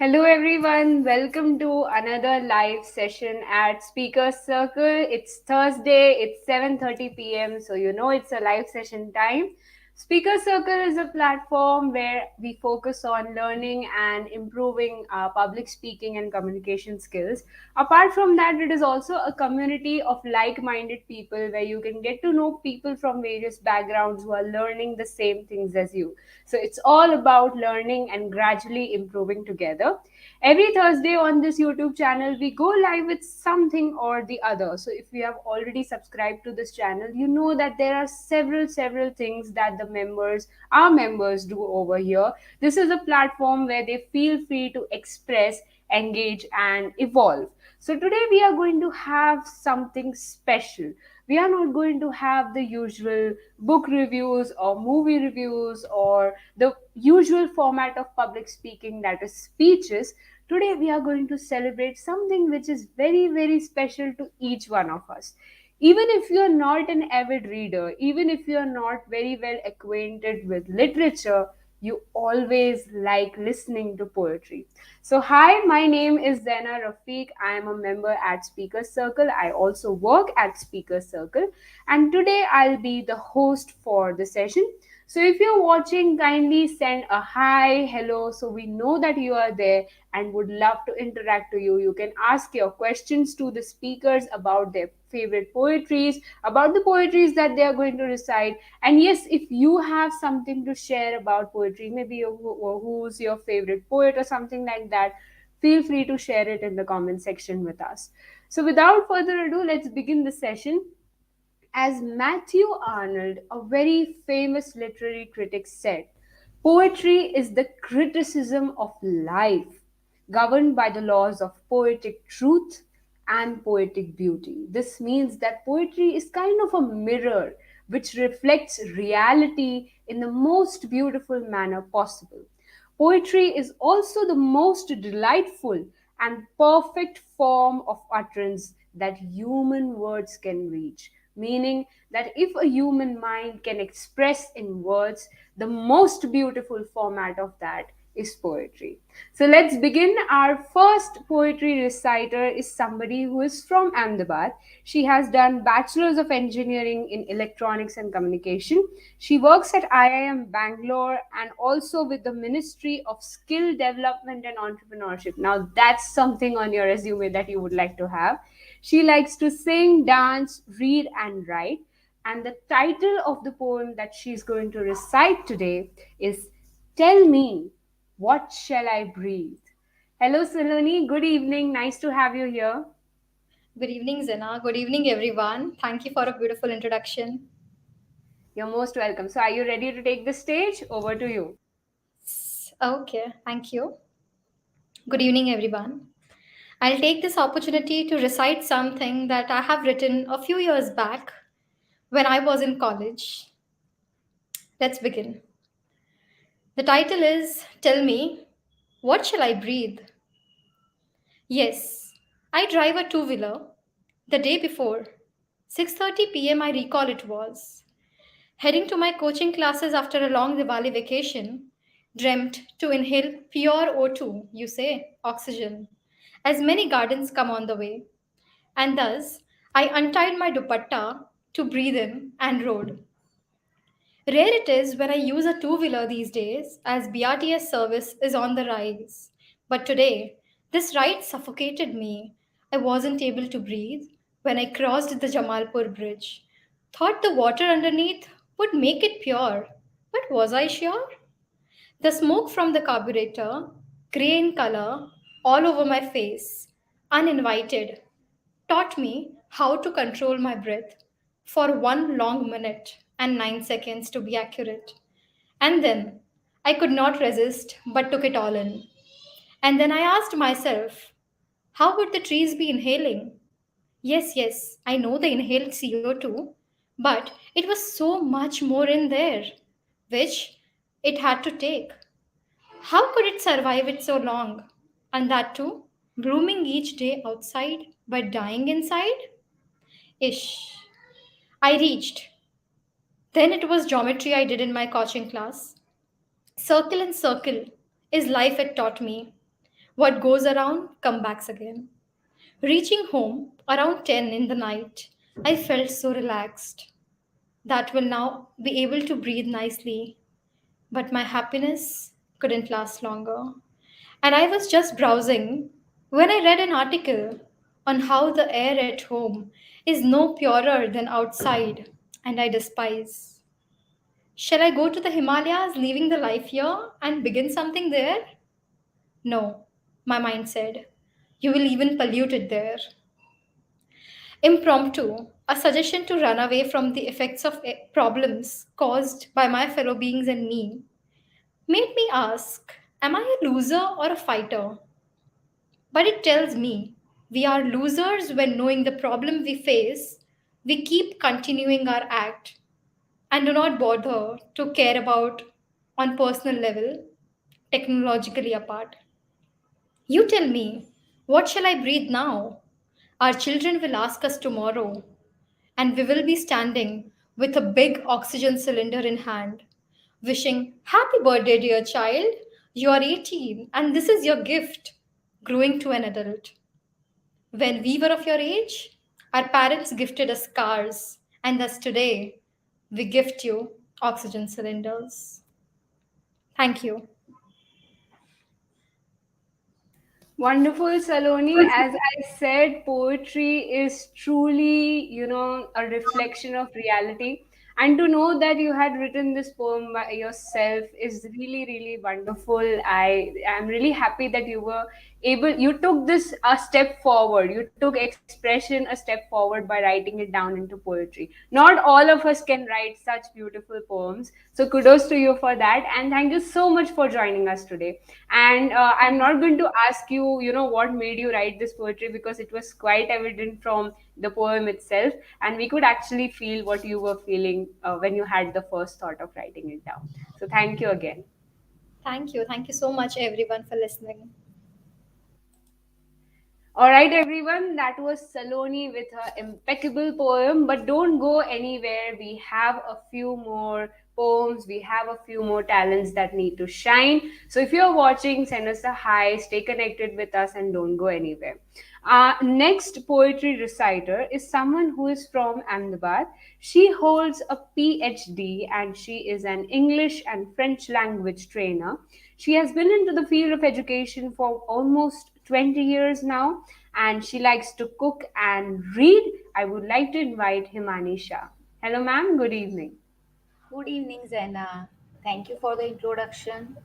Hello, everyone. Welcome to another live session at Speakers Circle. It's Thursday. It's 7:30 p.m. So you know it's a live session time. Speaker Circle is a platform where we focus on learning and improving public speaking and communication skills. Apart from that, it is also a community of like-minded people where you can get to know people from various backgrounds who are learning the same things as you. So it's all about learning and gradually improving together. Every Thursday on this YouTube channel, we go live with something or the other. So if you have already subscribed to this channel, you know that there are several things that our members do over here. This is a platform where they feel free to express, engage, and evolve. So today we are going to have something special. We are not going to have the usual book reviews or movie reviews or the usual format of public speaking, that is speeches. Today we are going to celebrate something which is very special to each one of us. Even if you are not an avid reader, even if you are not very well acquainted with literature, you always like listening to poetry. So, hi, my name is Zaina Rafique. I am a member at Speakers Circle. I also work at Speakers Circle, and today I'll be the host for the session. So, if you're watching, kindly send a hi, hello, so we know that you are there and would love to interact to you. You can ask your questions to the speakers about their favorite poetries, about the poetries that they are going to recite. And yes, if you have something to share about poetry, maybe who's your favorite poet or something like that, feel free to share it in the comment section with us. So without further ado, let's begin the session. As Matthew Arnold, a very famous literary critic, said, poetry is the criticism of life, governed by the laws of poetic truth and poetic beauty. This means that poetry is kind of a mirror which reflects reality in the most beautiful manner possible. Poetry is also the most delightful and perfect form of utterance that human words can reach. Meaning that if a human mind can express in words, the most beautiful format of that is poetry. So let's begin. Our first poetry reciter is somebody who is from Ahmedabad. She has done Bachelor's of Engineering in Electronics and Communication. She works at IIM Bangalore and also with the Ministry of Skill Development and Entrepreneurship. Now, that's something on your resume that you would like to have. She likes to sing, dance, read, and write. And the title of the poem that she's going to recite today is Tell Me, What Shall I Breathe? Hello, Saloni. Good evening. Nice to have you here. Good evening, Zena. Good evening, everyone. Thank you for a beautiful introduction. You're most welcome. So, are you ready to take the stage? Over to you. Okay, thank you. Good evening, everyone. I'll take this opportunity to recite something that I have written a few years back when I was in college. Let's begin. The title is Tell Me, What Shall I Breathe? Yes, I drive a two-wheeler. The day before, 6:30 p.m. I recall it was. Heading to my coaching classes after a long Diwali vacation, dreamt to inhale pure O2, you say, oxygen, as many gardens come on the way. And thus, I untied my dupatta to breathe in and rode. Rare it is when I use a two wheeler these days, as BRTS service is on the rise. But today, this ride suffocated me. I wasn't able to breathe when I crossed the Jamalpur bridge. Thought the water underneath would make it pure. But was I sure? The smoke from the carburetor, grey in color, all over my face, uninvited, taught me how to control my breath for 1 long minute and 9 seconds to be accurate. And then I could not resist but took it all in. And then I asked myself, how would the trees be inhaling? Yes, I know they inhaled CO2, but it was so much more in there, which it had to take. How could it survive it so long? And that too, blooming each day outside but dying inside? Ish. I reached. Then it was geometry I did in my coaching class. Circle and circle is life it taught me. What goes around come back again. Reaching home around 10 in the night, I felt so relaxed that will now be able to breathe nicely. But my happiness couldn't last longer. And I was just browsing when I read an article on how the air at home is no purer than outside, and I despise. Shall I go to the Himalayas, leaving the life here, and begin something there? No, my mind said. You will even pollute it there. Impromptu, a suggestion to run away from the effects of problems caused by my fellow beings and me, made me ask, am I a loser or a fighter? But it tells me we are losers when, knowing the problem we face, we keep continuing our act and do not bother to care about on personal level, technologically apart. You tell me, what shall I breathe now? Our children will ask us tomorrow, and we will be standing with a big oxygen cylinder in hand, wishing, Happy birthday, dear child! You are 18, and this is your gift, growing to an adult. When we were of your age, our parents gifted us cars, and thus today, we gift you oxygen cylinders. Thank you. Wonderful, Saloni. As I said, poetry is truly, a reflection of reality. And to know that you had written this poem by yourself is really, really wonderful. I am really happy that you took this a step forward. You took expression a step forward by writing it down into poetry. Not all of us can write such beautiful poems. So kudos to you for that. And thank you so much for joining us today. And I'm not going to ask you, what made you write this poetry because it was quite evident from the poem itself. And we could actually feel what you were feeling when you had the first thought of writing it down. So thank you again. Thank you. Thank you so much, everyone, for listening. All right, everyone, that was Saloni with her impeccable poem. But don't go anywhere. We have a few more poems, we have a few more talents that need to shine. So if you're watching, send us a hi, stay connected with us, and don't go anywhere. Next poetry reciter is someone who is from Ahmedabad. She holds a PhD and she is an English and French language trainer. She has been into the field of education for almost 20 years now, and she likes to cook and read. I would like to invite Himani Shah. Hello, ma'am. Good evening. Good evening, Zaina. Thank you for the introduction.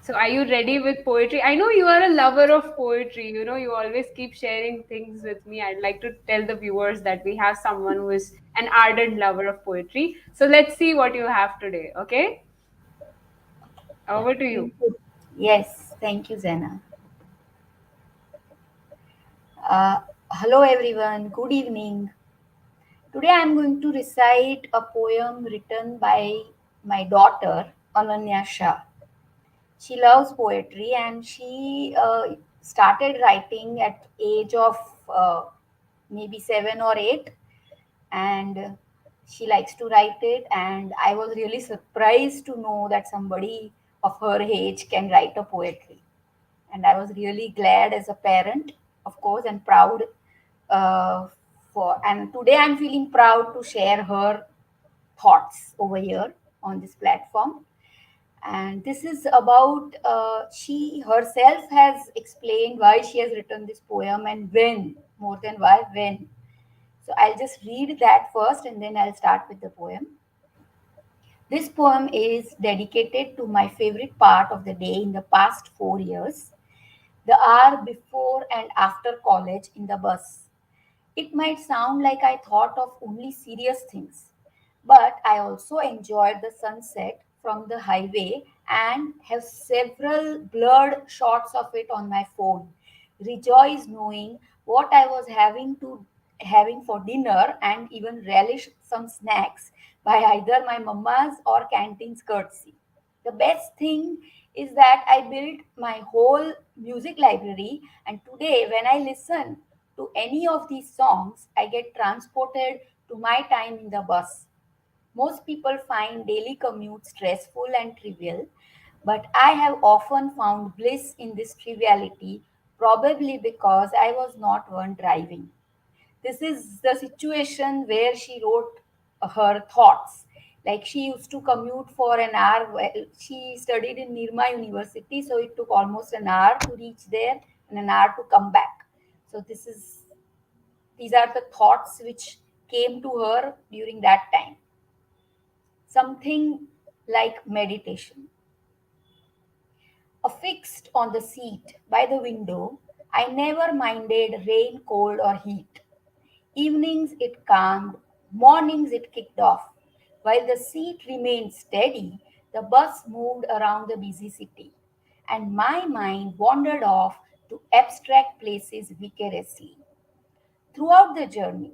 So, are you ready with poetry? I know you are a lover of poetry. You always keep sharing things with me. I'd like to tell the viewers that we have someone who is an ardent lover of poetry. So, let's see what you have today. Okay? Yeah, Over to you. thank you. Yes, thank you, Zaina. Uh, Hello, everyone. Good evening. Today, I'm going to recite a poem written by my daughter, Ananya Shah. She loves poetry and she started writing at age of maybe 7 or 8, and she likes to write it, and I was really surprised to know that somebody of her age can write a poetry, and I was really glad as a parent, of course, and proud uh, for, and today I'm feeling proud to share her thoughts over here on this platform. And this is about, she herself has explained why she has written this poem and when, more than why, when. So I'll just read that first and then I'll start with the poem. This poem is dedicated to my favorite part of the day in the past 4 years, the hour before and after college in the bus. It might sound like I thought of only serious things, but I also enjoyed the sunset from the highway and have several blurred shots of it on my phone. Rejoice knowing what I was having for dinner and even relish some snacks by either my mama's or canteen's courtesy. The best thing is that I built my whole music library, and today when I listen to any of these songs, I get transported to my time in the bus. Most people find daily commute stressful and trivial, But I have often found bliss in this triviality, probably because I was not one driving. This is the situation where she wrote her thoughts. Like she used to commute for an hour. Well, she studied in Nirma University, so it took almost an hour to reach there and an hour to come back. So these are the thoughts which came to her during that time. Something like meditation. Affixed on the seat by the window, I never minded rain, cold, or heat. Evenings it calmed, mornings it kicked off. While the seat remained steady, the bus moved around the busy city, and my mind wandered off to abstract places vicariously. Throughout the journey,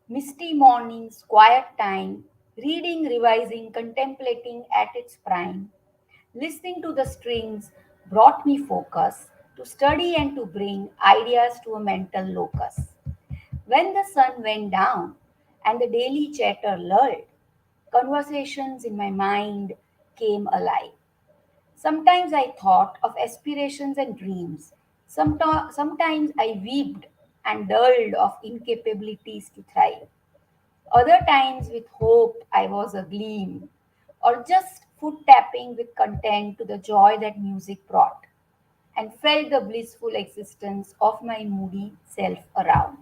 misty mornings, quiet time, reading, revising, contemplating at its prime, listening to the strings brought me focus to study and to bring ideas to a mental locus. When the sun went down and the daily chatter lulled, conversations in my mind came alive. Sometimes I thought of aspirations and dreams. Sometimes I wept and dulled of incapabilities to thrive. Other times, with hope, I was a gleam, or just foot tapping with content to the joy that music brought, and felt the blissful existence of my moody self around.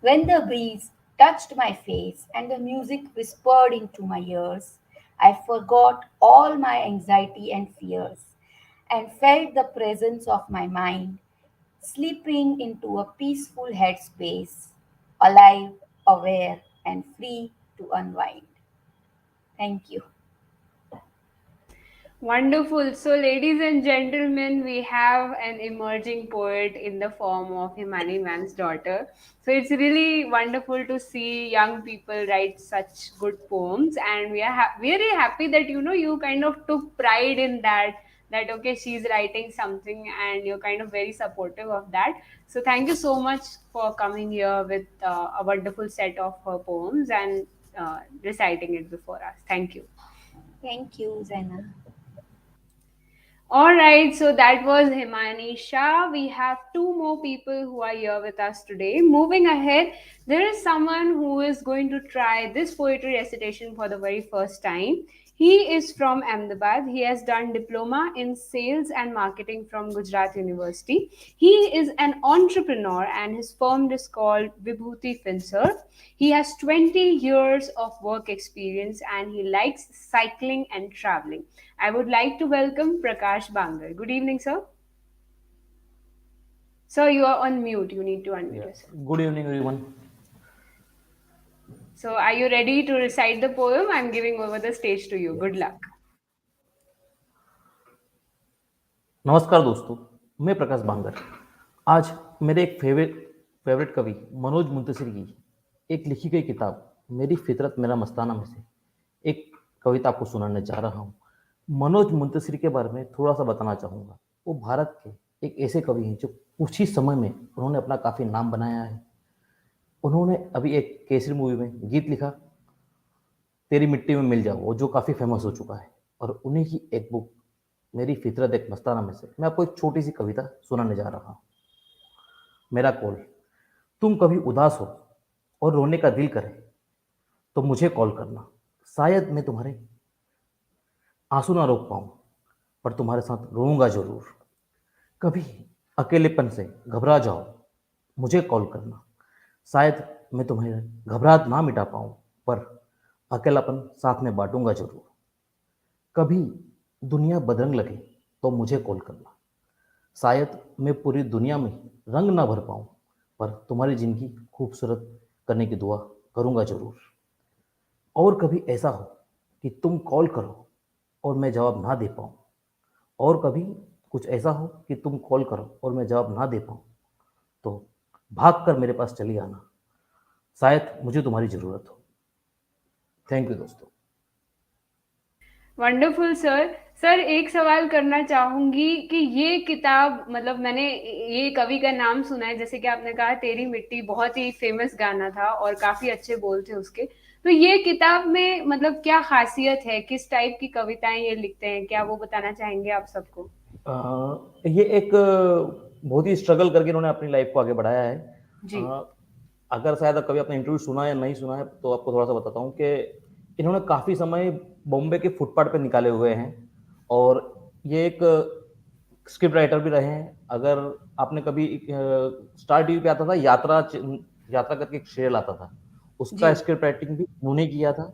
When the breeze touched my face and the music whispered into my ears, I forgot all my anxiety and fears and felt the presence of my mind slipping into a peaceful headspace, alive, aware, and free to unwind. Thank you. Wonderful. So, ladies and gentlemen, we have an emerging poet in the form of Himani Man's daughter. So, it's really wonderful to see young people write such good poems, and we are very happy that you kind of took pride in that. That okay, she's writing something, and you're kind of very supportive of that. So, thank you so much for coming here with a wonderful set of her poems and reciting it before us. Thank you. Thank you, Zaina. All right, so that was Himani Shah. We have two more people who are here with us today. Moving ahead, there is someone who is going to try this poetry recitation for the very first time. He is from Ahmedabad. He has done diploma in sales and marketing from Gujarat University. He is an entrepreneur and his firm is called Vibhuti FinServe. He has 20 years of work experience and he likes cycling and traveling. I would like to welcome Prakash Bangar. Good evening, sir. Sir, you are on mute. You need to unmute Yeah. yourself. Good evening, everyone. So, are you ready to recite the poem? I'm giving over the stage to you. Good Yes. luck. नमस्कार दोस्तों, मैं प्रकाश बांगर। आज मेरे एक favourite कवि मनोज मुंतशिर की एक लिखी गई किताब मेरी फितरत मेरा मस्ताना में से एक कविता आपको सुनाने जा रहा हूँ। मनोज मुंतशिर के बारे में थोड़ा सा बताना चाहूँगा। वो भारत के एक ऐसे कवि हैं जो कुछ ही समय में उन्होंने अपना काफ़ी नाम बनाया है। उन्होंने अभी एक केसरी मूवी में गीत लिखा, तेरी मिट्टी में मिल जाओ, जो काफ़ी फेमस हो चुका है। और उन्हीं की एक बुक मेरी फितरत एक मस्ताना में से मैं आपको एक छोटी सी कविता सुनाने जा रहा हूँ। मेरा कॉल। तुम कभी उदास हो और रोने का दिल करे तो मुझे कॉल करना। शायद मैं तुम्हारे आंसू ना रोक पाऊँ, पर तुम्हारे साथ रोऊंगा जरूर। कभी अकेलेपन से घबरा जाओ, मुझे कॉल करना। शायद मैं तुम्हें घबराहट ना मिटा पाऊँ, पर अकेलापन साथ में बांटूंगा जरूर। कभी दुनिया बदरंग लगे तो मुझे कॉल करना। शायद मैं पूरी दुनिया में रंग ना भर पाऊँ, पर तुम्हारी ज़िंदगी खूबसूरत करने की दुआ करूँगा ज़रूर। और कभी ऐसा हो कि तुम कॉल करो और मैं जवाब ना दे पाऊँ, और कभी कुछ ऐसा हो कि तुम कॉल करो और मैं जवाब ना दे पाऊँ, तो भाग कर मेरे पास चली आना। शायद मुझे तुम्हारी ज़रूरत हो। थैंक यू दोस्तों। Wonderful sir. सर, एक सवाल करना चाहूंगी कि ये किताब मतलब मैंने ये कवि का नाम सुना है, जैसे कि आपने कहा तेरी मिट्टी बहुत ही फेमस गाना था और काफी अच्छे बोल थे उसके। तो ये किताब में मतलब क्या खासियत है, किस टाइप की कविताएं ये लिखते हैं, क्या वो बताना चाहेंगे आप सबको? ये एक बहुत ही स्ट्रगल करके इन्होंने अपनी लाइफ को आगे बढ़ाया है। जी। अगर शायद कभी आपने इंटरव्यू सुना या नहीं सुना है तो आपको थोड़ा सा बताता हूँ कि इन्होंने काफ़ी समय बॉम्बे के फुटपाथ पे निकाले हुए हैं, और ये एक स्क्रिप्ट राइटर भी रहे हैं। अगर आपने कभी स्टार टीवी पे आता था यात्रा करके एक सीरियल आता था, जी। उसका स्क्रिप्ट राइटिंग भी इन्होंने किया था।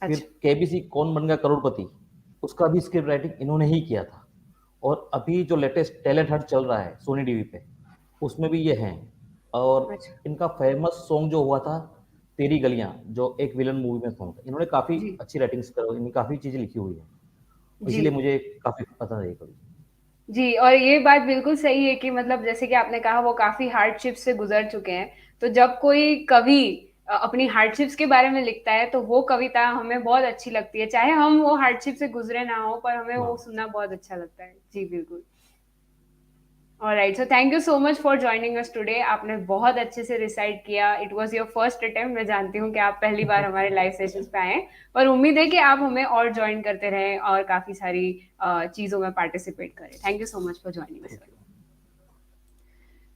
फिर अच्छा। केबीसी कौन बन गया करोड़पति, उसका भी स्क्रिप्ट राइटिंग इन्होंने ही किया था। और अभी जो लेटेस्ट टैलेंट हंट चल रहा है सोनी टीवी पे, उसमें भी ये हैं। और अच्छा। इनका फेमस सॉन्ग जो हुआ था तेरी गलियां, जो एक विलन मूवी में सॉन्ग था, इन्होंने काफ़ी जी। अच्छी राइटिंग्स करो, इन्होंने काफ़ी चीज़ें लिखी हुई है, जी। इसलिए मुझे काफ़ी पसंद है ये कवि। जी, और ये बात बिल्कुल सही है कि मतलब जैसे कि आपने कहा वो काफ़ी हार्डशिप से गुज़र चुके हैं। तो जब कोई कवि अपनी हार्डशिप्स के बारे में लिखता है तो वो कविता हमें बहुत अच्छी लगती है। चाहे हम वो हार्डशिप से गुज़रे ना हो, पर हमें वो हाँ, सुनना बहुत अच्छा लगता है। जी, बिल्कुल। Alright, so thank you so much for joining us today. आपने बहुत अच्छे से रिसाइट किया। It was your first attempt. मैं जानती हूँ कि आप पहली बार हमारे लाइव सेशंस पे आए हैं, और उम्मीद है कि आप हमें और जॉइन करते रहें और काफ़ी सारी चीज़ों में पार्टिसिपेट करें। Thank you so much for joining us. Thank you.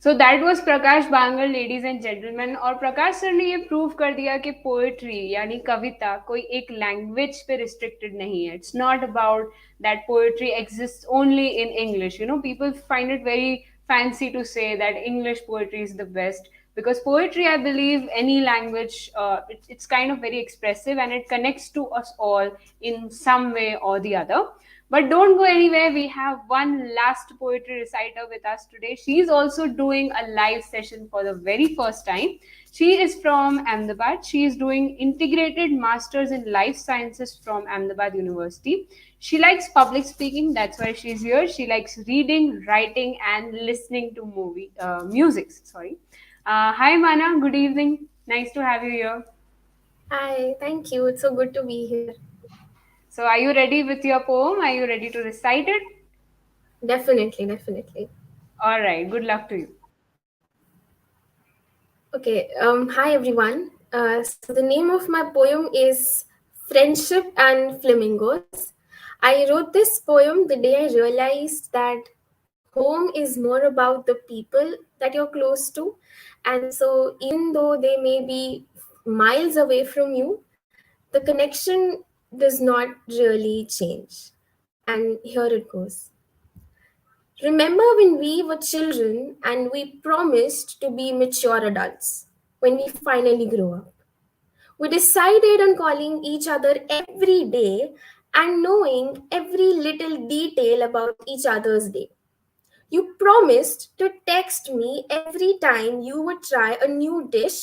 So that was Prakash Bangar, ladies and gentleman. और प्रकाश सर ने ये प्रूव कर दिया कि पोएट्री यानी कविता कोई एक लैंग्वेज पे रिस्ट्रिक्टेड नहीं है। It's not about that poetry exist only in English. You know, people find it very fancy to say that English poetry is the best, because poetry, I believe, any language, it's kind of very expressive and it connects to us all in some way or the other. But don't go anywhere. We have one last poetry reciter with us today. She's also doing a live session for the very first time. She is from Ahmedabad. She is doing integrated masters in life sciences from Ahmedabad University. She likes public speaking. That's why she's here. She likes reading, writing, and listening to music. Sorry. Hi, Mana. Good evening. Nice to have you here. Hi, thank you. It's so good to be here. So, are you ready with your poem? Are you ready to recite it? Definitely, definitely. All right. Good luck to you. Okay, hi everyone. So the name of my poem is Friendship and Flamingos. I wrote this poem the day I realized that home is more about the people that you're close to. And so even though they may be miles away from you, the connection does not really change. And here it goes. Remember when we were children and we promised to be mature adults when we finally grew up? We decided on calling each other every day and knowing every little detail about each other's day. You promised to text me every time you would try a new dish,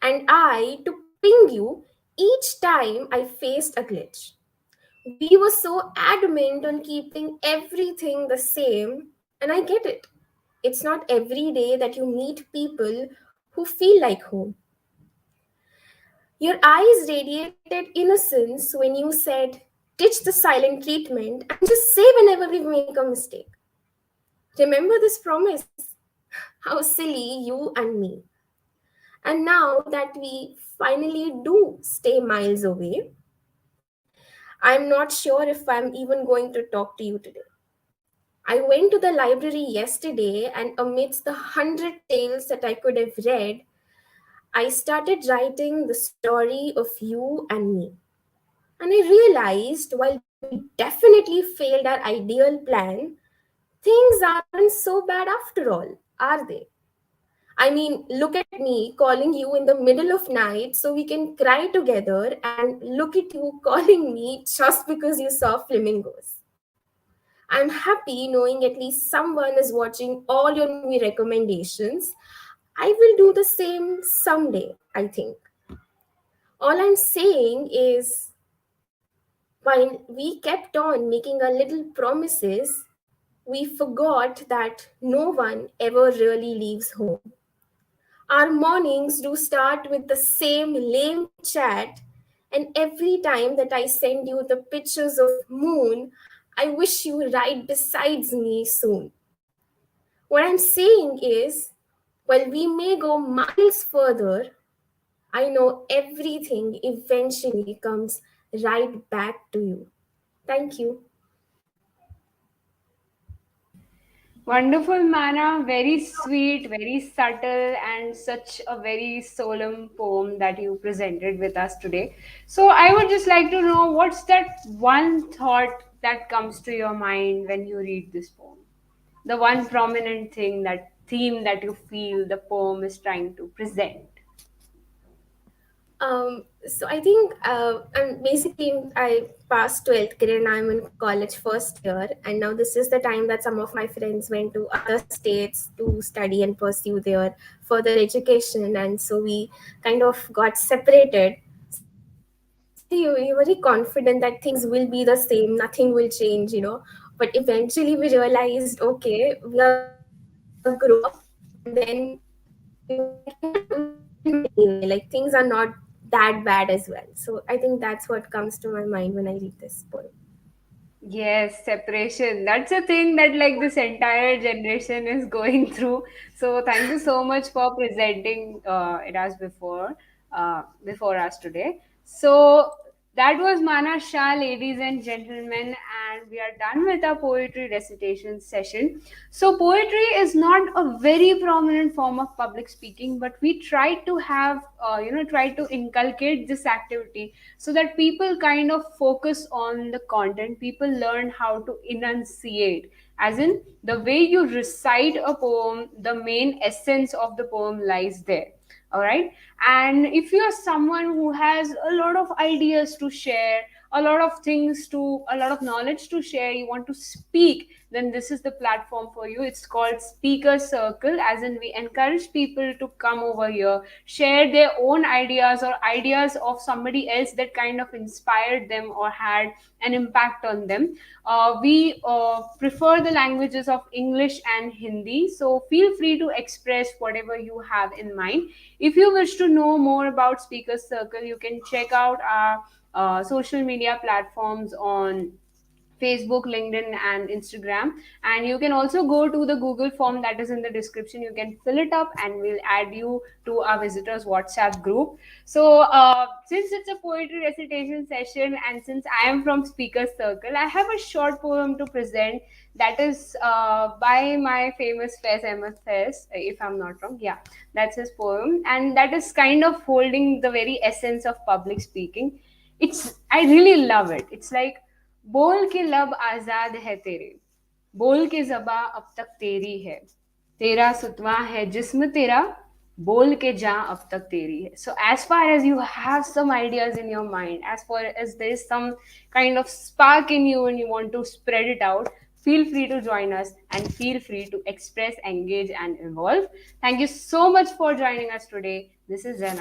and I to ping you each time I faced a glitch. We were so adamant on keeping everything the same, and I get it. It's not every day that you meet people who feel like home. Your eyes radiated innocence when you said, ditch the silent treatment and just say whenever we make a mistake. Remember this promise? How silly you and me. And now that we finally do stay miles away, I'm not sure if I'm even going to talk to you today. I went to the library yesterday, and amidst the 100 tales that I could have read, I started writing the story of you and me. And I realized while we definitely failed our ideal plan, things aren't so bad after all, are they? I mean, look at me calling you in the middle of night so we can cry together, and look at you calling me just because you saw flamingos. I'm happy knowing at least someone is watching all your movie recommendations. I will do the same someday, I think. All I'm saying is, while we kept on making our little promises, we forgot that no one ever really leaves home. Our mornings do start with the same lame chat, and every time that I send you the pictures of moon, I wish you right besides me soon. What I'm saying is, while we may go miles further, I know everything eventually comes right back to you. Thank you. Wonderful, Mana. Very sweet, very subtle, and such a very solemn poem that you presented with us today. So, I would just like to know what's that one thought that comes to your mind when you read this poem? The one prominent thing, that theme that you feel the poem is trying to present. So I think I passed 12th grade and I'm in college first year, and now this is the time that some of my friends went to other states to study and pursue their further education, and so we kind of got separated. So initially you're very confident that things will be the same, nothing will change, but eventually we realized, okay, we are grown up, and then we can mend anyway. Like things are not that bad as well. So I think that's what comes to my mind when I read this poem. Yes, separation. That's a thing that like this entire generation is going through. So thank you so much for presenting it as before us today. So that was Mana Shah, ladies and gentlemen, and we are done with our poetry recitation session. So poetry is not a very prominent form of public speaking, but we try to have, try to inculcate this activity so that people kind of focus on the content. People learn how to enunciate, as in the way you recite a poem, the main essence of the poem lies there. All right. And if you're someone who has a lot of ideas to share, a lot of knowledge to share, you want to speak, then this is the platform for you. It's called Speaker Circle, as in we encourage people to come over here, share their own ideas or ideas of somebody else that kind of inspired them or had an impact on them. We prefer the languages of English and Hindi, so feel free to express whatever you have in mind. If you wish to know more about Speaker Circle, you can check out our social media platforms on Facebook, LinkedIn, and Instagram. And you can also go to the Google form that is in the description. You can fill it up and we'll add you to our visitors WhatsApp group. So, since it's a poetry recitation session and since I am from Speaker Circle, I have a short poem to present that is by my famous Fez Ahmed Fez, if I'm not wrong. Yeah, that's his poem. And that is kind of holding the very essence of public speaking. I really love it. It's like, बोल के लब आजाद है तेरे, बोल के जबा अब तक तेरी है, तेरा सुतवा है जिस्म तेरा, बोल के जा अब तक तेरी है. So as far as you have some ideas in your mind, as far as there is some kind of spark in you and you want to spread it out, feel free to join us and feel free to express, engage, and evolve. Thank you so much for joining us today. This is Zaina.